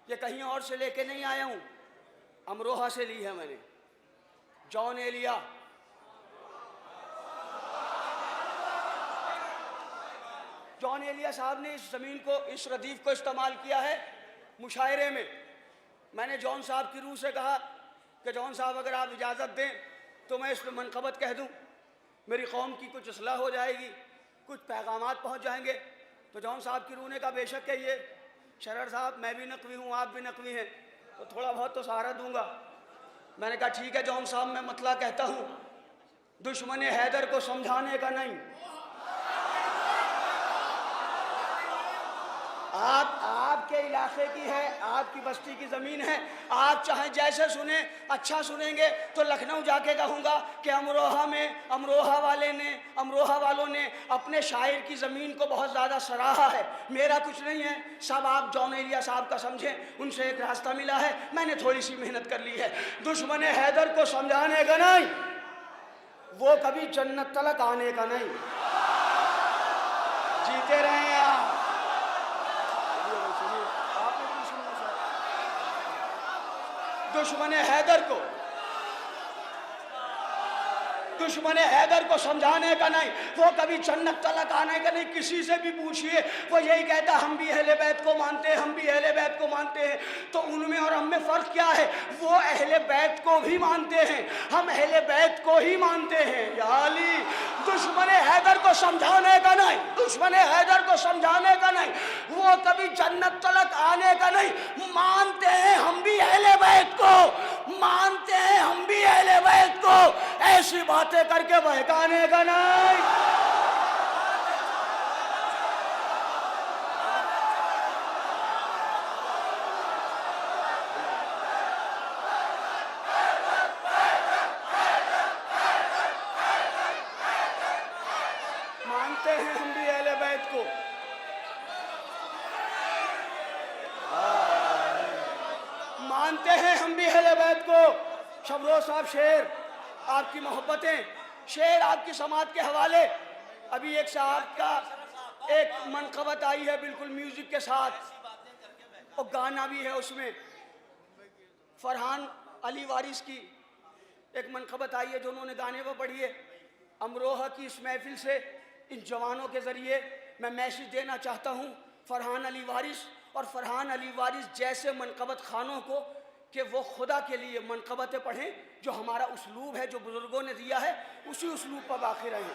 ये कहीं और से लेके नहीं आया हूँ, अमरोहा से ली है मैंने। जॉन एलिया साहब ने इस ज़मीन को, इस रदीफ को इस्तेमाल किया है मुशायरे में। मैंने जॉन साहब की रूह से कहा कि जॉन साहब अगर आप इजाज़त दें तो मैं इस पर मनक़बत कह दूँ, मेरी कौम की कुछ असलाह हो जाएगी, कुछ पैगामात पहुँच जाएंगे। तो जॉन साहब की रूह ने कहा बेशक कहिए शरर साहब, मैं भी नकवी हूँ, आप भी नकवी हैं, तो थोड़ा बहुत तो सहारा दूंगा। मैंने कहा ठीक है जॉन साहब, मैं मतला कहता हूँ, दुश्मन हैदर को समझाने का नहीं, आपके इलाके की है, आपकी बस्ती की ज़मीन है, आप चाहे जैसे सुने, अच्छा सुनेंगे तो लखनऊ जाके कहूँगा कि अमरोहा वालों ने अपने शायर की ज़मीन को बहुत ज़्यादा सराहा है। मेरा कुछ नहीं है, सब आप जॉन एलिया साहब का समझें, उनसे एक रास्ता मिला है, मैंने थोड़ी सी मेहनत कर ली है। दुश्मन हैदर को समझाने का नहीं, वो कभी जन्नत तलक आने का नहीं। जीते रहें आप। दुश्मन हैदर को समझाने का नहीं, वो कभी जन्नत तलक आने का नहीं। किसी से भी पूछिए, वो यही कहता हम भी अहले बैत को मानते हैं, हम भी अहले बैत को मानते हैं। तो उनमें और हम में फ़र्क क्या है? वो अहले बैत को भी मानते हैं, हम अहले बैत को ही मानते हैं। या अली, दुश्मन हैदर को समझाने का नहीं, दुश्मन हैदर को समझाने का नहीं, वो कभी जन्नत तलक आने का नहीं। मानते हैं हम भी अहले बैत को, मानते हैं हम भी अहले बैत को, ऐसी बातें करके बहकाने का नहीं। मानते हैं हम भी अहले बैत को, मानते हैं हम भी अहले बैत को। शबरोज साहब, शेर आपकी मोहब्बतें, शेर आपकी समात के हवाले। अभी एक साहब का एक मनक़बत आई है बिल्कुल म्यूज़िक के साथ, और गाना भी है उसमें। फरहान अली वारिस की एक मनक़बत आई है जो उन्होंने गाने पर पढ़ी है। अमरोहा की इस महफिल से इन जवानों के ज़रिए मैं मैसेज देना चाहता हूँ फरहान अली वारिस और फरहान अली वारिस जैसे मनक़बत खानों को, कि वो खुदा के लिए मनक़बतें पढ़ें, जो हमारा उसलूब है, जो बुज़ुर्गों ने दिया है, उसी उसलूब पर बाक़ी रहें।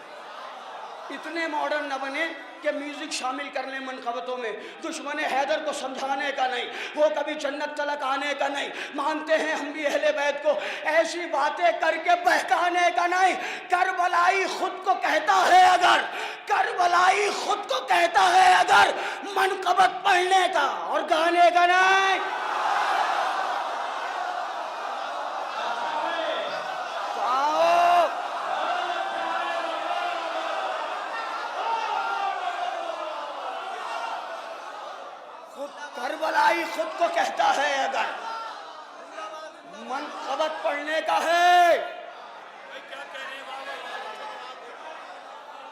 इतने मॉडर्न न बने कि म्यूज़िक शामिल कर लें मनक़बतों में। दुश्मन हैदर को समझाने का नहीं, वो कभी जन्नत तलक आने का नहीं। मानते हैं हम भी अहले बैत को, ऐसी बातें करके बहकाने का नहीं। करबलाई खुद को कहता है अगर, करबलाई खुद को कहता है अगर, मनक़बत पढ़ने का और गाने का नहीं। करबलाई खुद को कहता है अगर, मनक़बत पढ़ने का है।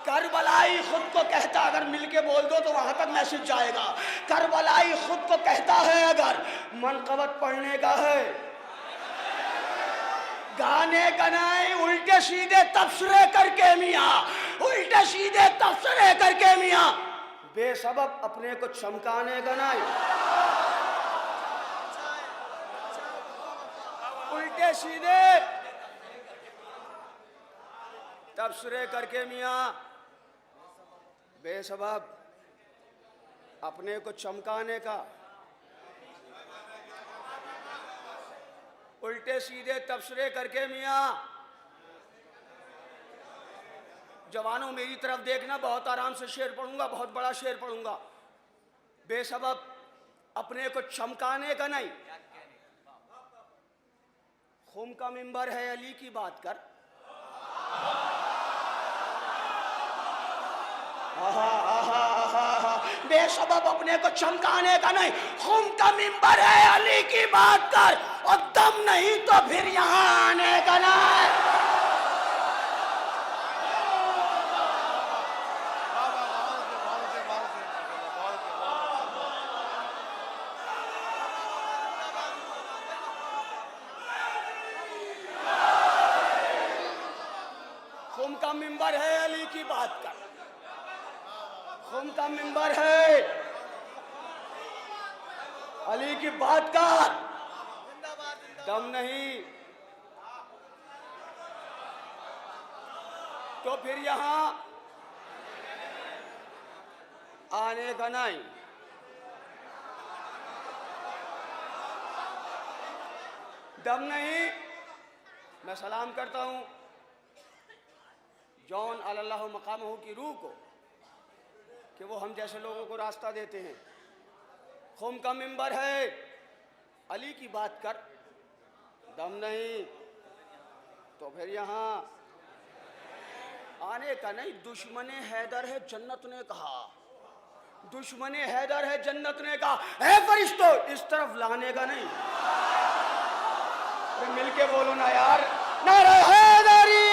करबलाई खुद को कहता, अगर मिलके बोल दो तो वहां तक मैसेज जाएगा। करबलाई खुद को कहता है अगर, मनक़बत पढ़ने का है, गाने का नहीं। उल्टे सीधे तबसरे करके मियाँ, उल्टे सीधे तबसरे करके मियाँ, बेसबब अपने को चमकाने का नहीं। उल्टे सीधे तबसरे करके मियाँ, बेसबब अपने को चमकाने का। उल्टे सीधे तबसरे करके मियाँ। जवानों मेरी तरफ देखना, बहुत आराम से शेर पढ़ूंगा, बहुत बड़ा शेर पढ़ूंगा। बेसबब अपने को चमकाने का नहीं। खुम का मिंबर है, अली की बात कर। बेसबब अपने को चमकाने का नहीं। खुम का मिंबर है, अली की बात कर, और दम नहीं तो फिर यहाँ आने का नहीं। बात कर, खुम का मिंबर है, अली की बात कर, दम नहीं तो फिर यहां आने का नहीं। दम नहीं, मैं सलाम करता हूं जौन अल्लाह मकामहू की रूह को कि वो हम जैसे लोगों को रास्ता देते हैं। खुम का मिंबर है, अली की बात कर, दम नहीं तो फिर यहां आने का नहीं। दुश्मने हैदर है जन्नत ने कहा, दुश्मने हैदर है जन्नत ने कहा, है फरिश्तों इस तरफ लाने का नहीं। मिलके बोलो ना यार, नारा हैदरी।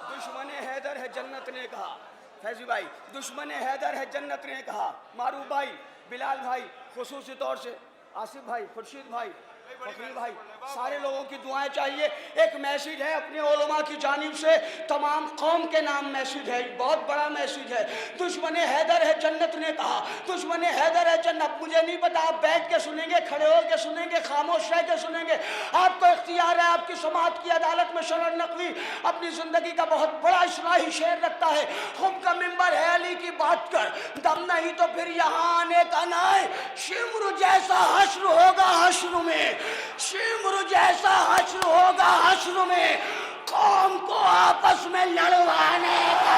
दुश्मने हैदर है जन्नत ने कहा, फैजी भाई दुश्मने हैदर है जन्नत ने कहा, मारूफ भाई, बिलाल भाई, खुसूसी तौर से आसिफ भाई, खुर्शीद भाई, फकीर भाई, सारे लोगों की दुआएं चाहिए। एक मैसेज है अपने उलमा की जानिब से, तमाम कौम के नाम मैसेज है, बहुत बड़ा मैसेज है। दुश्मने हैदर है जन्नत ने कहा, दुश्मने हैदर है जन्नत। मुझे नहीं पता आप बैठ के सुनेंगे, खड़े होकर सुनेंगे, खामोश रह के सुनेंगे, आपको इख्तियार है। आपकी समात की अदालत में शरर नकवी अपनी जिंदगी का बहुत बड़ा इस्लाही शेर रखता है। खुम का मिंबर है, अली की बात कर, दम नहीं तो फिर यहाँ आने का नहीं। शिम्र जैसा हश्र होगा हश्र में, शिम्र जैसा हश्र होगा हश्र में, कौम को आपस में लड़वाने का।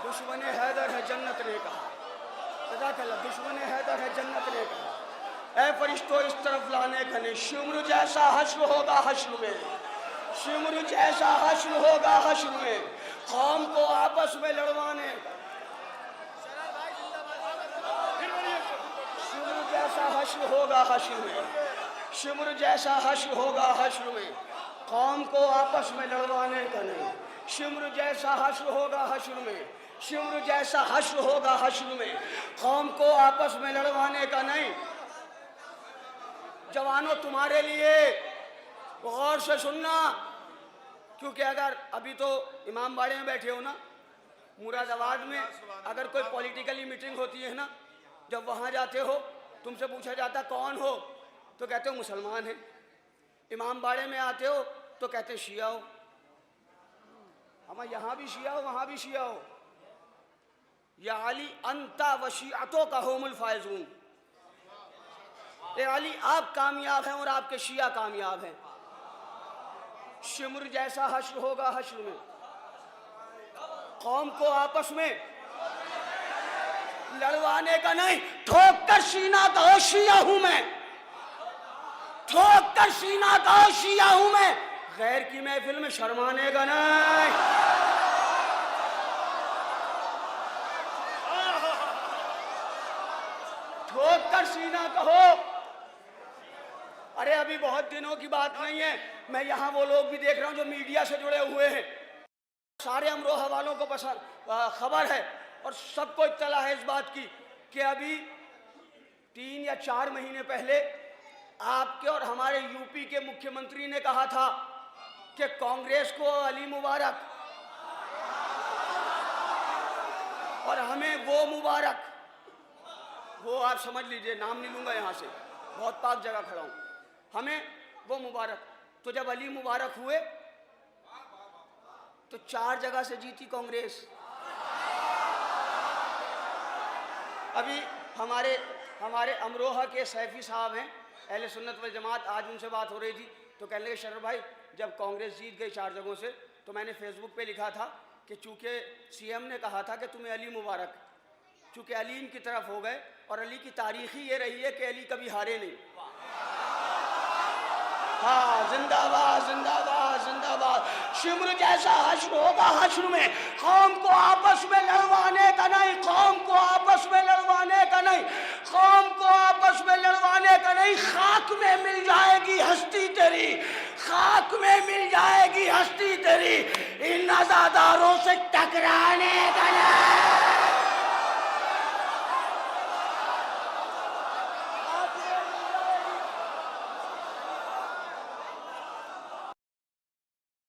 दुश्मने हैदर है जन्नत ने कहा, दुश्मने हैदर है जन्नत ने कहा, ऐ फरिश्तों इस तरफ लाने का नहीं। शिम्र जैसा हश्र होगा हश्र में, शिम्र जैसा हश्र होगा हश्र में, कौम को आपस में लड़वाने का। शिम्र जैसा हश्र होगा हश्र में, शिम्र जैसा हश्र होगा हश्र में, कौम को आपस में लड़वाने का नहीं। शिम्र जैसा हश्र होगा हश्र में, शिम्र जैसा हश्र होगा हश्र में, कौम को आपस में लड़वाने का नहीं। जवानों तुम्हारे लिए गौर से सुनना, क्योंकि अगर अभी तो इमामबाड़े में बैठे हो ना, मुरादाबाद में अगर कोई पॉलिटिकली मीटिंग होती है ना, जब वहाँ जाते हो तुमसे पूछा जाता कौन हो, तो कहते हो मुसलमान है। इमामबाड़े में आते हो तो कहते शिया हो। हम यहाँ भी शिया हो, वहाँ भी शिया हो। या अली अंता वशियातों का होमुल फायजून, अली आप कामयाब हैं और आपके शिया कामयाब हैं। शिम्र जैसा हश्र होगा हश्र में, कौम को आपस में लड़वाने का नहीं। ठोक कर सीना दो शिया हूं मैं, ठोक कर सीना दो शिया हूं मैं, गैर की महफिल में शर्माने का नहीं। ठोक कर सीना कहो। अरे अभी बहुत दिनों की बात नहीं है, मैं यहाँ वो लोग भी देख रहा हूँ जो मीडिया से जुड़े हुए हैं, सारे अमरोहा वालों को खबर है और सबको इत्तला है इस बात की कि अभी 3 या 4 महीने पहले आपके और हमारे यूपी के मुख्यमंत्री ने कहा था कि कांग्रेस को अली मुबारक और हमें वो मुबारक। वो आप समझ लीजिए, नाम नहीं लूंगा यहाँ से, बहुत पाक जगह खड़ा हूँ। हमें वो मुबारक। तो जब अली मुबारक हुए तो 4 जगह से जीती कांग्रेस। अभी हमारे अमरोहा के सैफी साहब हैं, अहले सुन्नत वल जमात, आज उनसे बात हो रही थी तो कहने लगे शरर भाई जब कांग्रेस जीत गई 4 जगहों से तो मैंने फेसबुक पे लिखा था कि चूंकि सीएम ने कहा था कि तुम्हें अली मुबारक, चूंकि अली इनकी तरफ हो गए और अली की तारीख ही ये रही है कि अली कभी हारे नहीं। हाँ, जिंदाबाद जिंदाबाद जिंदाबाद। शिमर जैसा हश्र होगा, हश्र में कौम को आपस में लड़वाने का नहीं, कौम को आपस में लड़वाने का नहीं, कौम को आपस में लड़वाने का नहीं। खाक में मिल जाएगी हस्ती तेरी, खाक में मिल जाएगी हस्ती तेरी। इन अज़ादारों से